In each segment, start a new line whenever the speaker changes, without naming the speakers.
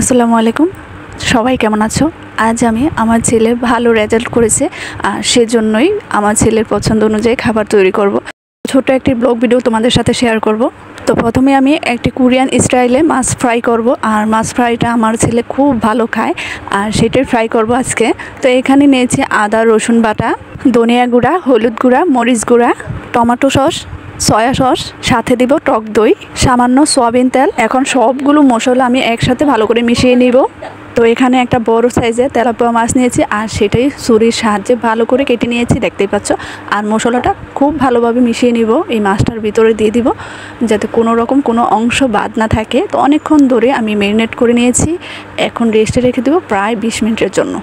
আসসালামু আলাইকুম, সবাই কেমন আছো? আজ আমি আমার ছেলে ভালো রেজাল্ট করেছে আর সেজন্যই আমার ছেলের পছন্দ অনুযায়ী খাবার তৈরি করব। ছোট একটি ব্লগ ভিডিও তোমাদের সাথে শেয়ার করব। তো প্রথমে আমি একটি কোরিয়ান স্টাইলে মাছ ফ্রাই করব, আর মাছ ফ্রাইটা আমার ছেলে খুব ভালো খায় আর সেটাই ফ্রাই করব আজকে। তো এখানে নিয়েছি আদা রসুন বাটা, ধনিয়া গুঁড়া, হলুদ গুঁড়া, মরিচ গুঁড়া, টমেটো সস, সয়া সস, সাথে দিব টক দই, সামান্য সয়াবিন তেল। এখন সবগুলো মশলা আমি একসাথে ভালো করে মিশিয়ে নিব। তো এখানে একটা বড় সাইজের তেলাপিয়া মাছ নিয়েছি আর সেটাই ছুরির সাহায্যে ভালো করে কেটে নিয়েছি, দেখতেই পাচ্ছ। আর মশলাটা খুব ভালোভাবে মিশিয়ে নিব, এই মাছটার ভিতরে দিয়ে দিব যাতে কোনো রকম কোনো অংশ বাদ না থাকে। তো অনেকক্ষণ ধরে আমি ম্যারিনেট করে নিয়েছি, এখন রেস্টে রেখে দেবো প্রায় 20 মিনিটের জন্য।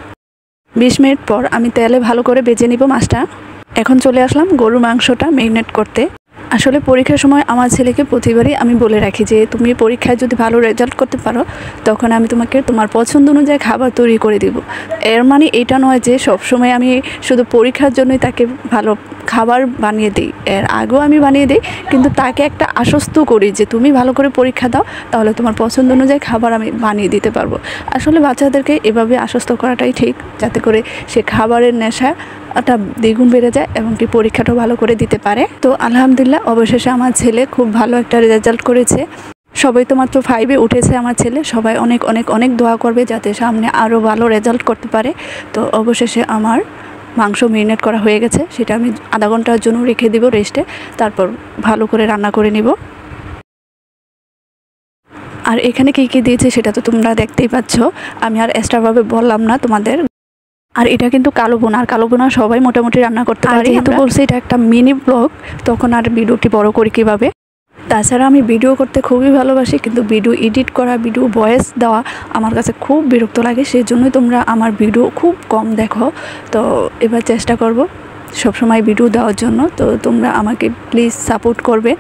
20 মিনিট পর আমি তেলে ভালো করে ভেজে নিব মাছটা। এখন চলে আসলাম গরুর মাংসটা ম্যারিনেট করতে। আসলে পরীক্ষার সময় আমার ছেলেকে প্রতিবারই আমি বলে রাখি যে তুমি পরীক্ষায় যদি ভালো রেজাল্ট করতে পারো তখন আমি তোমাকে তোমার পছন্দ অনুযায়ী খাবার তৈরি করে দিব। এর মানে এটা নয় যে সবসময় আমি শুধু পরীক্ষার জন্যই তাকে ভালো খাবার বানিয়ে দিই, এর আগেও আমি বানিয়ে দিই, কিন্তু তাকে একটা আশ্বস্ত করি যে তুমি ভালো করে পরীক্ষা দাও, তাহলে তোমার পছন্দ অনুযায়ী খাবার আমি বানিয়ে দিতে পারবো। আসলে বাচ্চাদেরকে এভাবে আশ্বস্ত করাটাই ঠিক, যাতে করে সে খাবারের নেশাটা দ্বিগুণ বেড়ে যায় এবং কি পরীক্ষাটাও ভালো করে দিতে পারে। তো আলহামদুলিল্লাহ অবশেষে আমার ছেলে খুব ভালো একটা রেজাল্ট করেছে। সবাই তো মাত্র 5-এ উঠেছে আমার ছেলে, সবাই অনেক অনেক অনেক দোয়া করবে যাতে সামনে আরও ভালো রেজাল্ট করতে পারে। তো অবশেষে আমার মাংস ম্যারিনেট করা হয়ে গেছে, সেটা আমি আধা ঘন্টার জন্য রেখে দিব রেস্টে, তারপর ভালো করে রান্না করে নিব। আর এখানে কী কী দিয়েছে সেটা তো তোমরা দেখতেই পাচ্ছ, আমি আর এক্সট্রাভাবে বললাম না তোমাদের। আর এটা কিন্তু কালো বোনা, আর কালো বোনা সবাই মোটামুটি রান্না করতে পারে। যেহেতু বলছি এটা একটা মিনি ব্লগ, তখন আর ভিডিওটি বড় করি কীভাবে। তাছাড়া আমি ভিডিও করতে খুবই ভালোবাসি, কিন্তু ভিডিও এডিট করা, ভিডিও ভয়েস দেওয়া আমার কাছে খুব বিরক্ত লাগে, সেই জন্যই তোমরা আমার ভিডিও খুব কম দেখো। তো এবার চেষ্টা করব সবসময় ভিডিও দেওয়ার জন্য। তো তোমরা আমাকে প্লিজ সাপোর্ট করবে।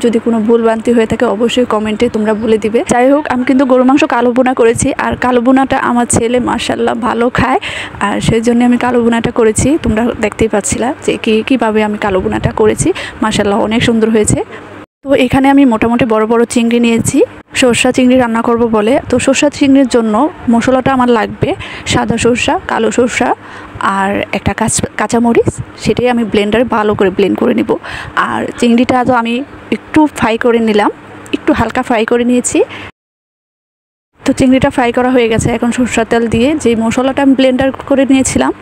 যদি কোনো ভুলভ্রান্তি হয়ে থাকে অবশ্যই কমেন্টে তোমরা বলে দিবে। যাই হোক, আমি কিন্তু গরু মাংস কালো বোনা করেছি, আর কালো বোনাটা আমার ছেলে মাশাআল্লাহ ভালো খায়, আর সেই জন্য আমি কালো বোনাটা করেছি। তোমরা দেখতেই পাচ্ছিলা যে কীভাবে আমি কালো বোনাটা করেছি, মাশাআল্লাহ অনেক সুন্দর হয়েছে। তো এখানে আমি মোটামুটি বড় বড় চিংড়ি নিয়েছি, সরষা চিংড়ি রান্না করব বলে। তো সরষা চিংড়ির জন্য মশলাটা আমার লাগবে সাদা সরষা, কালো সরষা আর একটা কাঁচামরিচ, সেটাই আমি ব্লেন্ডারে ভালো করে ব্লেন্ড করে নিব। আর চিংড়িটা তো আমি একটু ফ্রাই করে নিলাম, একটু হালকা ফ্রাই করে নিয়েছি। তো চিংড়িটা ফ্রাই করা হয়ে গেছে, এখন সরষার তেল দিয়ে যে মশলাটা আমি ব্লেন্ডার করে নিয়েছিলাম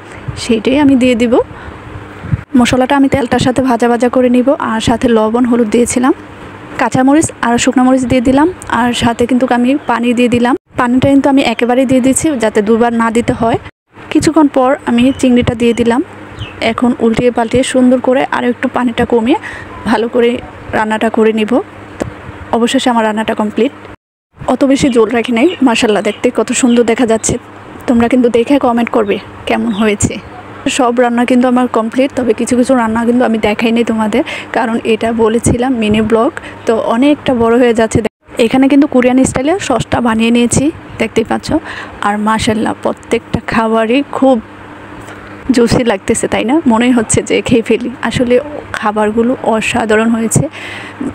সেইটাই আমি দিয়ে দিব। মশলাটা আমি তেলটার সাথে ভাজা ভাজা করে নিব, আর সাথে লবণ হলুদ দিয়েছিলাম, কাঁচামরিচ আর শুকনো মরিচ দিয়ে দিলাম, আর সাথে কিন্তু আমি পানি দিয়ে দিলাম। পানিটা কিন্তু আমি একেবারেই দিয়ে দিচ্ছি যাতে দুবার না দিতে হয়। কিছুক্ষণ পর আমি চিংড়িটা দিয়ে দিলাম। এখন উল্টিয়ে পাল্টিয়ে সুন্দর করে আরও একটু পানিটা কমিয়ে ভালো করে রান্নাটা করে নিব। অবশেষে আমার রান্নাটা কমপ্লিট। অত বেশি জল রাখি নাই, মাশাআল্লাহ দেখতে কত সুন্দর দেখা যাচ্ছে। তোমরা কিন্তু দেখে কমেন্ট করবে কেমন হয়েছে। সব রান্না কিন্তু আমার কমপ্লিট, তবে কিছু কিছু রান্না কিন্তু আমি দেখাইনি তোমাদের, কারণ এটা বলেছিলাম মিনি ব্লগ, তো অনেকটা বড় হয়ে যাচ্ছে। এখানে কিন্তু কোরিয়ান স্টাইলে সসটা বানিয়ে নিয়েছি, দেখতেই পাচ্ছ। আর মাশাআল্লাহ প্রত্যেকটা খাবারই খুব জুসি লাগতেছে, তাই না? মনেই হচ্ছে যে খেয়ে ফেলি। আসলে খাবারগুলো অসাধারণ হয়েছে।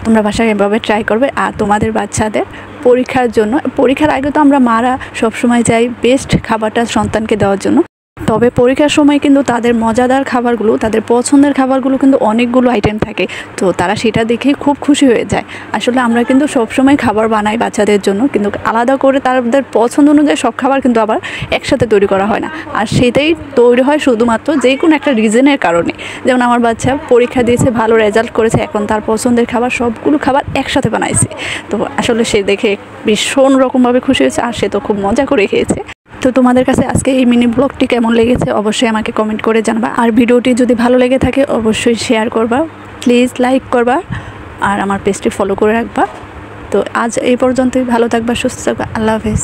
তোমরা বাসায় এভাবে ট্রাই করবে। আর তোমাদের বাচ্চাদের পরীক্ষার জন্য, পরীক্ষার আগে তো আমরা মারা সবসময় চাই বেস্ট খাবারটা সন্তানকে দেওয়ার জন্য, তবে পরীক্ষার সময় কিন্তু তাদের মজাদার খাবারগুলো, তাদের পছন্দের খাবারগুলো কিন্তু অনেকগুলো আইটেম থাকে, তো তারা সেটা দেখেই খুব খুশি হয়ে যায়। আসলে আমরা কিন্তু সবসময় খাবার বানাই বাচ্চাদের জন্য, কিন্তু আলাদা করে তাদের পছন্দ অনুযায়ী সব খাবার কিন্তু আবার একসাথে তৈরি করা হয় না, আর সেটাই তৈরি হয় শুধুমাত্র যে কোনো একটা রিজনের কারণে। যেমন আমার বাচ্চা পরীক্ষা দিয়েছে, ভালো রেজাল্ট করেছে, এখন তার পছন্দের খাবার সবগুলো খাবার একসাথে বানাইছে। তো আসলে সে দেখে ভীষণ রকমভাবে খুশি হয়েছে, আর সে তো খুব মজা করে খেয়েছে। তো তোমাদের কাছে আজকে এই মিনি ব্লগটি কেমন লেগেছে অবশ্যই আমাকে কমেন্ট করে জানাবা। আর ভিডিওটি যদি ভালো লেগে থাকে অবশ্যই শেয়ার করবা, প্লিজ লাইক করবা, আর আমার পেজটি ফলো করে রাখবা। তো আজ এই পর্যন্তই, ভালো থাকবা, সুস্থ থাকবা, আল্লাহ হাফেজ।